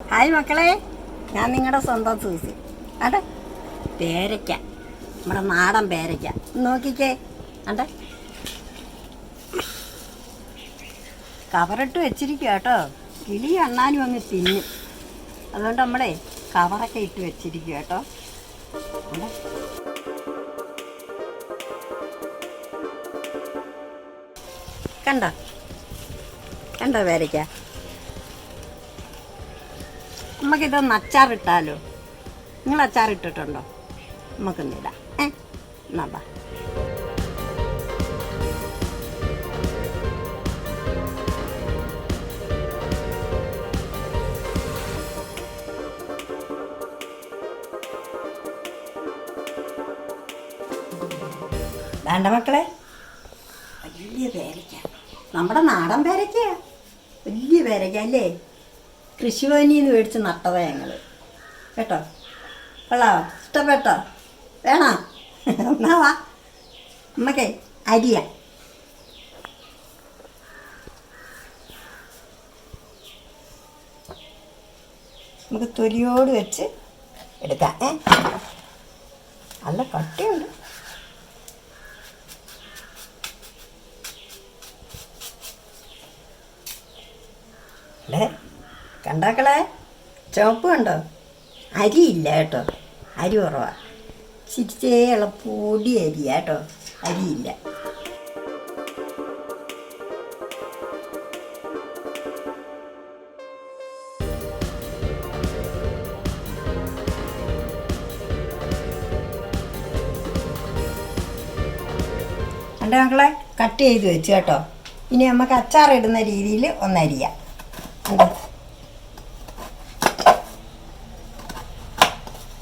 Hi മക്കളെ, ഞാൻ നിങ്ങളുടെ സ്വന്തം സൂസി. അതെ, പേരയ്ക്ക, നമ്മുടെ നാടൻ പേരയ്ക്ക നോക്കിക്കേ. അതെ, കവറിട്ട് വെച്ചിരിക്കുക കേട്ടോ. കിളി അണ്ണാനും അങ്ങ് തിന്നും. അതുകൊണ്ട് നമ്മളെ കവറൊക്കെ ഇട്ട് വെച്ചിരിക്കുക കേട്ടോ. അതെ, കണ്ടോ കണ്ടോ പേരയ്ക്ക? നമുക്കിതൊന്ന് അച്ചാറിട്ടാലോ? നിങ്ങൾ അച്ചാറിട്ടിട്ടുണ്ടോ? നമുക്കൊന്നിടാം. എന്നാ ബാ. വേണ്ട മക്കളെ, വലിയ പേരയ്ക്ക, നമ്മുടെ നാടൻ പേരയ്ക്കയാ. വലിയ പേരയ്ക്ക അല്ലേ? കൃഷിഭവനിൽ നിന്ന് മേടിച്ച് നട്ടതാ ഞങ്ങൾ കേട്ടോ. കൊള്ളാവോ? ഇഷ്ടപ്പെട്ടോ? വേണോ? എന്നാ വാ, നമ്മക്കേ അരിയാ. നമുക്ക് തൊലിയോട് വെച്ച് എടുക്കാം. നല്ല കട്ടിയുണ്ട്. അല്ലേ, കണ്ടാക്കളെ, ചുവപ്പ് കണ്ടോ? അരിയില്ല കേട്ടോ, അരി കുറവാ. ചിരിച്ചേയുള്ള പൊടി അരിയാ കേട്ടോ, അരിയില്ല. എൻ്റെ മക്കളെ കട്ട് ചെയ്ത് വെച്ച് കേട്ടോ. ഇനി നമുക്ക് അച്ചാറിടുന്ന രീതിയിൽ ഒന്നരിയാം. കണ്ടോ,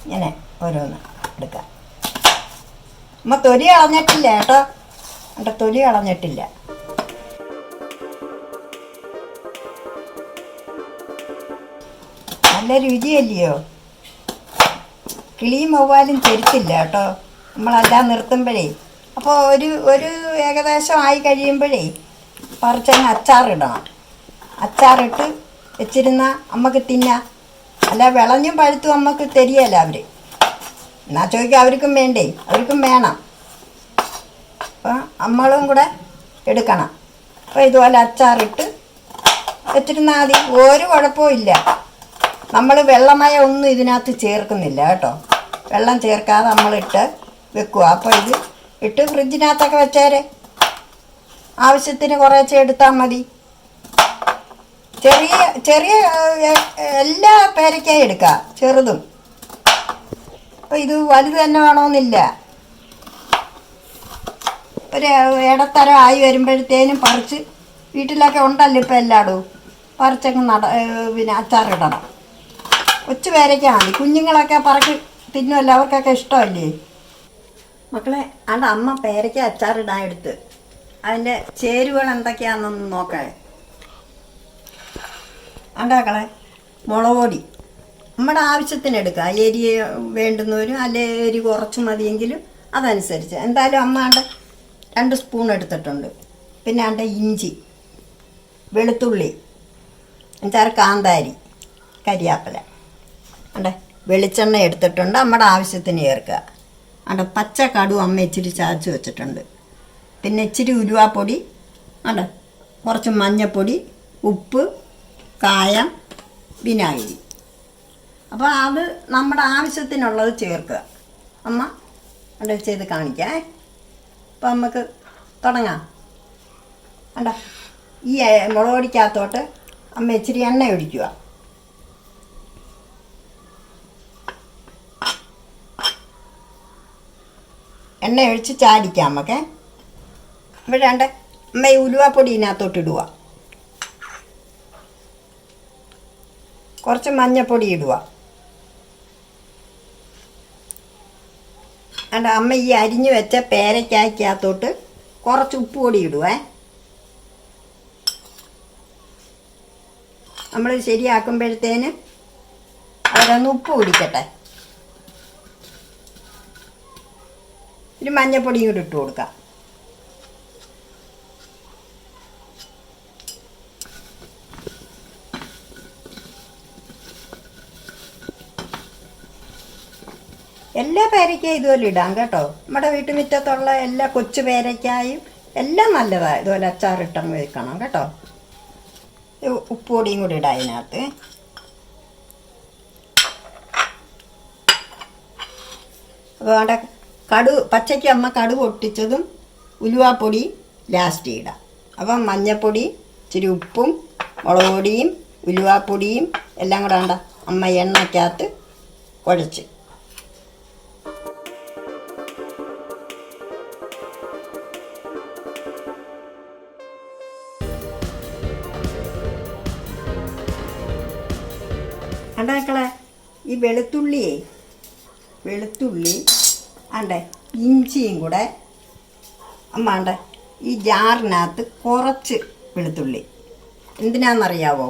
ഇങ്ങനെ ഓരോന്ന് എടുക്കാം. നമ്മൾ തൊലി കളഞ്ഞിട്ടില്ല കേട്ടോ. എൻ്റെ തൊലി കളഞ്ഞിട്ടില്ല. നല്ല രുചിയല്ലയോ? കിളിയും വവ്വാലും ചെരുത്തില്ല കേട്ടോ നമ്മളെല്ലാം നിർത്തുമ്പോഴേ. അപ്പോൾ ഒരു ഏകദേശം ആയി കഴിയുമ്പോഴേ പറിച്ചങ്ങ് അച്ചാറിടണം. അച്ചാറിട്ട് വെച്ചിരുന്ന അമ്മക്ക് തിന്നാം. അല്ല വിളഞ്ഞും പഴുത്തും അമ്മക്ക് തരികയല്ല അവർ. എന്നാ ചോദിക്കുക, അവർക്കും വേണ്ടേ? അവർക്കും വേണം. അപ്പം നമ്മളും കൂടെ എടുക്കണം. അപ്പോൾ ഇതുപോലെ അച്ചാറിട്ട് വെച്ചിരുന്നാൽ മതി. ഒരു കുഴപ്പവും ഇല്ല. നമ്മൾ വെള്ളമയം ഒന്നും ഇതിനകത്ത് ചേർക്കുന്നില്ല കേട്ടോ. വെള്ളം ചേർക്കാതെ നമ്മളിട്ട് വെക്കുക. അപ്പോൾ ഇത് ഇട്ട് ഫ്രിഡ്ജിനകത്തൊക്കെ വെച്ചേരെ. ആവശ്യത്തിന് കുറേശ്ശെ എടുത്താൽ മതി. ചെറിയ ചെറിയ എല്ലാ പേരയ്ക്കായും എടുക്കാം, ചെറുതും. അപ്പോൾ ഇത് വലുത് തന്നെ വേണമെന്നില്ല. ഒരു ഇടത്തരം ആയി വരുമ്പോഴത്തേനും പറിച്ച് വീട്ടിലൊക്കെ ഉണ്ടല്ലോ ഇപ്പം എല്ലായിടും. പറിച്ചങ്ങ് പിന്നെ അച്ചാറിടണം. കൊച്ചു പേരയ്ക്ക മതി. കുഞ്ഞുങ്ങളൊക്കെ പറക്കി തിന്നുമല്ലോ, അവർക്കൊക്കെ ഇഷ്ടമല്ലേ മക്കളെ. അവിടെ അമ്മ പേരയ്ക്ക അച്ചാറിടാൻ എടുത്ത് അതിൻ്റെ ചേരുവകൾ എന്തൊക്കെയാണെന്നൊന്ന് നോക്കാം. ഉണ്ടാക്കളെ, മുളക് പൊടി നമ്മുടെ ആവശ്യത്തിന് എടുക്കുക. എരി വേണ്ടുന്നവരും അല്ലെ എരി കുറച്ച് മതിയെങ്കിലും അതനുസരിച്ച്. എന്തായാലും അമ്മ 2 സ്പൂൺ എടുത്തിട്ടുണ്ട്. പിന്നെ ഇഞ്ചി, വെളുത്തുള്ളി, 5-6 കാന്താരി, കരിയാപ്പില. വെളിച്ചെണ്ണ എടുത്തിട്ടുണ്ട്, നമ്മുടെ ആവശ്യത്തിന് ചേർക്കുക. പച്ച കടുവ് അമ്മ ഇച്ചിരി ചതച്ച് വെച്ചിട്ടുണ്ട്. പിന്നെ ഇച്ചിരി ഉലുവാപ്പൊടി, കുറച്ച് മഞ്ഞൾപ്പൊടി, ഉപ്പ്, കായം, വിനാഗിരി. അപ്പോൾ അത് നമ്മുടെ ആവശ്യത്തിനുള്ളത് ചേർക്കുക. അമ്മ ചെയ്ത് കാണിക്കാം. അപ്പോൾ നമുക്ക് തുടങ്ങാം. ഈ മുളക് പൊടിക്കകത്തോട്ട് അമ്മ ഇച്ചിരി എണ്ണ ഒഴിക്കുക. എണ്ണ ഒഴിച്ച് ചാടിക്കാം നമുക്ക്. ഇവിടെ അമ്മ ഈ ഉലുവാപ്പൊടി ഇതിനകത്തോട്ട് ഇടുക. കുറച്ച് മഞ്ഞൾപ്പൊടി ഇടുക. അമ്മ ഈ അരിഞ്ഞു വെച്ച പേരയ്ക്കകത്തോട്ട് കുറച്ച് ഉപ്പ് പൊടി ഇടുവേ. നമ്മൾ ശരിയാക്കുമ്പോഴത്തേന് അവരൊന്ന് ഉപ്പ് പിടിക്കട്ടെ. ഒരു മഞ്ഞൾപ്പൊടിയും കൂടി ഇട്ട് കൊടുക്കാം. എല്ലാ പേരയ്ക്കായും ഇതുപോലെ ഇടാം കേട്ടോ. നമ്മുടെ വീട്ടുമുറ്റത്തുള്ള എല്ലാ കൊച്ചു പേരയ്ക്കായും എല്ലാം നല്ലതാണ് ഇതുപോലെ അച്ചാറിട്ടങ്ങ് വെക്കണം കേട്ടോ. ഉപ്പുപൊടിയും കൂടി ഇടാം അതിനകത്ത്. അപ്പോൾ അവിടെ പച്ചയ്ക്ക് അമ്മ കടുക് പൊട്ടിച്ചതും ഉലുവാപ്പൊടി ലാസ്റ്റ് ഇടാം. അപ്പം മഞ്ഞൾപ്പൊടി, ഇച്ചിരി ഉപ്പും മുളക് പൊടിയും ഉലുവാപ്പൊടിയും എല്ലാം കൂടെ വേണ്ട അമ്മ എണ്ണയ്ക്കകത്ത് കുഴച്ച്. മക്കളെ ഈ വെളുത്തുള്ളി ആണ്ടേ ഇഞ്ചിയും കൂടെ അമ്മാണ്ട ഈ ജാറിനകത്ത് കുറച്ച് വെളുത്തുള്ളി. എന്തിനാണെന്നറിയാവോ?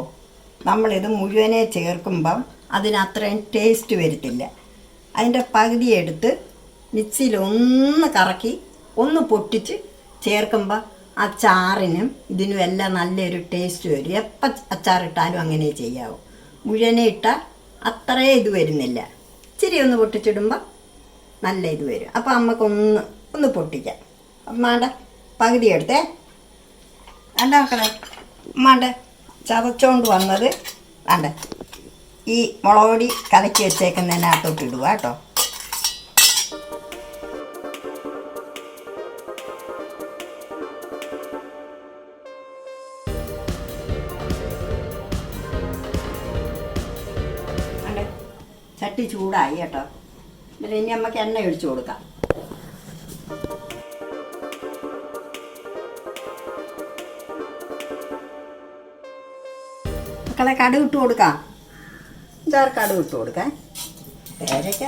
നമ്മളിത് മുഴുവനെ ചേർക്കുമ്പം അതിനത്രയും ടേസ്റ്റ് വരത്തില്ല. അതിൻ്റെ പകുതി എടുത്ത് മിക്സിയിൽ ഒന്ന് കറക്കി ഒന്ന് പൊട്ടിച്ച് ചേർക്കുമ്പോൾ ആ ചാറിനും ഇതിനും എല്ലാം നല്ലൊരു ടേസ്റ്റ് വരും. എപ്പം അച്ചാറിട്ടാലും അങ്ങനെ ചെയ്യാവും. മുഴുവനെ ഇട്ടാൽ അത്രേ ഇത് വരുന്നില്ല. ഇച്ചിരി ഒന്ന് പൊട്ടിച്ചിടുമ്പോൾ നല്ല ഇത് വരും. അപ്പോൾ അമ്മക്കൊന്ന് പൊട്ടിക്കാം. അമ്മാണ്ട പകുതി എടുത്തേ. അല്ല മക്കളെ, അമ്മാണ്ട ചതച്ചോണ്ട് വന്നത് വേണ്ട ഈ മുളക് പൊടി കലക്കി വെച്ചേക്കുന്നതിനകത്തോട്ട് ഇടുക കേട്ടോ. ചട്ടി ചൂടായി കേട്ടോ. എന്നിട്ട് ഇനി നമുക്ക് എണ്ണ ഒഴിച്ചു കൊടുക്കാം. മക്കളെ കടുക് ഇട്ട് കൊടുക്കാം. 5-6 കടുക് ഇട്ട് കൊടുക്കാം. പേരയ്ക്ക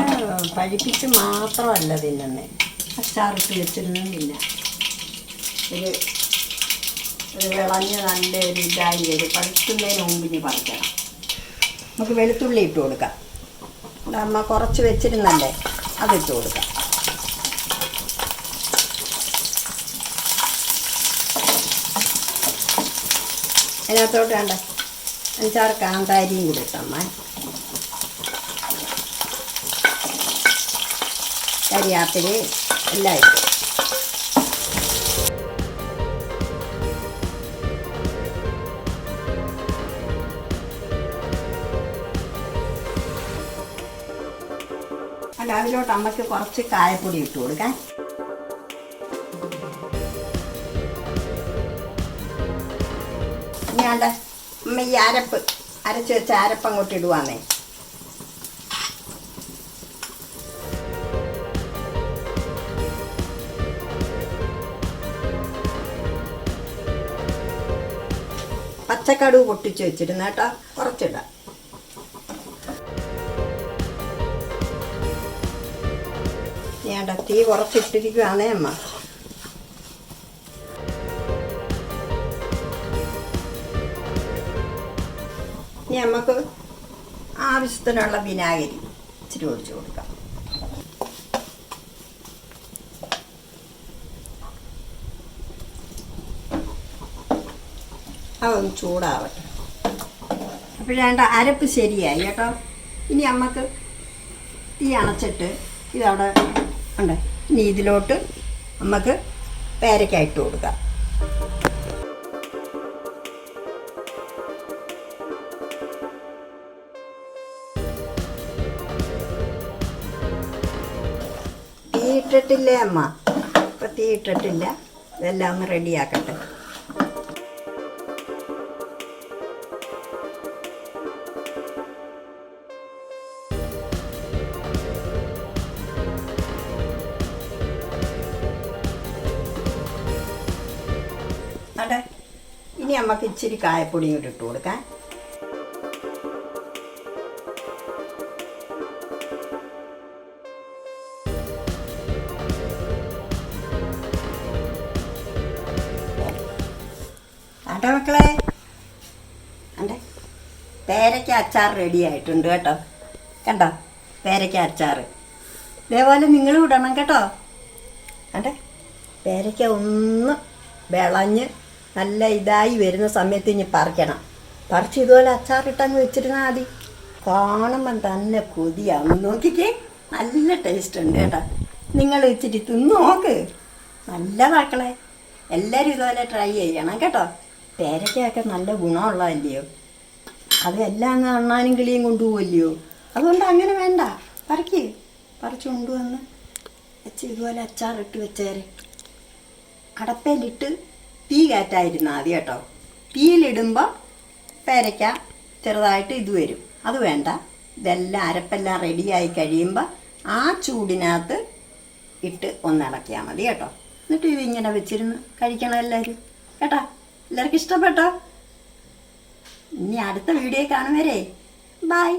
പഴിപ്പിച്ച് മാത്രമല്ല തിന്നുന്നത്, അച്ചാറിട്ട് വെച്ചിരുന്നും പിന്നെ ഒരു വിളഞ്ഞ് നല്ലൊരു ഇതായി വരും. പഴുക്കുന്നതിന് മുമ്പ് ഇനി പറിക്കണം. നമുക്ക് വെളുത്തുള്ളി ഇട്ട് കൊടുക്കാം. അമ്മ കുറച്ച് വെച്ചിരുന്നല്ലേ, അതിട്ട് കൊടുക്കാം. അതിനകത്തോട്ട് വേണ്ട 5-6 കാന്താരിയും കൂടി ഇട്ടമ്മ. കരിയാപ്പില എല്ലാം ഇട്ടു. അല്ല അതിലോട്ട് അമ്മയ്ക്ക് കുറച്ച് കായപ്പൊടി ഇട്ട് കൊടുക്കാൻ. ഞാണ്ട അമ്മ ഈ അരച്ച് വെച്ച അരപ്പ് അങ്ങോട്ട് ഇടുവാന്നേ. പച്ചക്കടുവ് പൊട്ടിച്ച് വെച്ചിരുന്ന കേട്ടോ, കുറച്ചിടാം. ഞാണ്ട തീ കുറച്ചിട്ടിരിക്കുവാന്നേ അമ്മ. ഇനി നമുക്ക് ആവശ്യത്തിനുള്ള വിനാഗിരി ഇച്ചിരി ഒഴിച്ചു കൊടുക്കാം. അതൊന്ന് ചൂടാവട്ടെ. അപ്പോഴേണ്ട അരപ്പ് ശരിയായി കേട്ടോ. ഇനി നമുക്ക് തീ അണച്ചിട്ട് ഇതവിടെ ഉണ്ട്. ഇനി ഇതിലോട്ട് നമുക്ക് പേരയ്ക്ക ഇട്ട് കൊടുക്കാം. തീ ഇട്ടിട്ടില്ലേ അമ്മ? ഇപ്പം തീ ഇട്ടിട്ടില്ല. ഇതെല്ലാം ഒന്ന് റെഡിയാക്കട്ടെ. അതെ, ഇനി നമുക്ക് ഇച്ചിരി കായപ്പൊടിയും കൂടി ഇട്ട് കൊടുക്കാം. ആട്ടെ മക്കളെ, അതെ പേരയ്ക്ക അച്ചാർ റെഡി ആയിട്ടുണ്ട് കേട്ടോ. കണ്ടോ പേരയ്ക്ക അച്ചാർ? ഇതേപോലെ നിങ്ങളും ഇടണം കേട്ടോ. അതെ പേരയ്ക്ക ഒന്ന് വിളഞ്ഞ് നല്ല ഇതായി വരുന്ന സമയത്ത് ഇനി പറിക്കണം. പറിച്ച് ഇതുപോലെ അച്ചാറിട്ടങ്ങ് വെച്ചിരുന്നാൽ മതി. കാണുമ്പം തന്നെ കൊതിയാവും. നോക്കിക്കേ, നല്ല ടേസ്റ്റ് ഉണ്ട് കേട്ടോ. നിങ്ങൾ ഇച്ചിരി തിന്ന് നോക്ക്. നല്ലതാക്കളെ. എല്ലാവരും ഇതുപോലെ ട്രൈ ചെയ്യണം കേട്ടോ. പേരയ്ക്കൊക്കെ നല്ല ഗുണമുള്ളതല്ലയോ. അത് എല്ലാം അങ്ങ് അണ്ണാനും കിളിയും കൊണ്ടുപോകല്ലയോ. അതുകൊണ്ട് അങ്ങനെ വേണ്ട. പറിച്ച് കൊണ്ടുവന്ന് വെച്ച് ഇതുപോലെ അച്ചാറിട്ട് വെച്ചേരെ. അടപ്പയിലിട്ട് തീ കയറ്റായിരുന്നാൽ മതി കേട്ടോ. തീയിലിടുമ്പോൾ പേരയ്ക്ക ചെറുതായിട്ട് ഇത് വരും. അത് വേണ്ട. ഇതെല്ലാം അരപ്പെല്ലാം റെഡിയായി കഴിയുമ്പോൾ ആ ചൂടിനകത്ത് ഇട്ട് ഒന്നിളക്കിയാൽ മതി കേട്ടോ. എന്നിട്ട് ഇതിങ്ങനെ വെച്ചിരുന്ന് കഴിക്കണം എല്ലാവരും കേട്ടോ. എല്ലാവർക്കും ഇഷ്ടപ്പെട്ടോ? ഇനി അടുത്ത വീഡിയോ കാണും വരെ ബൈ.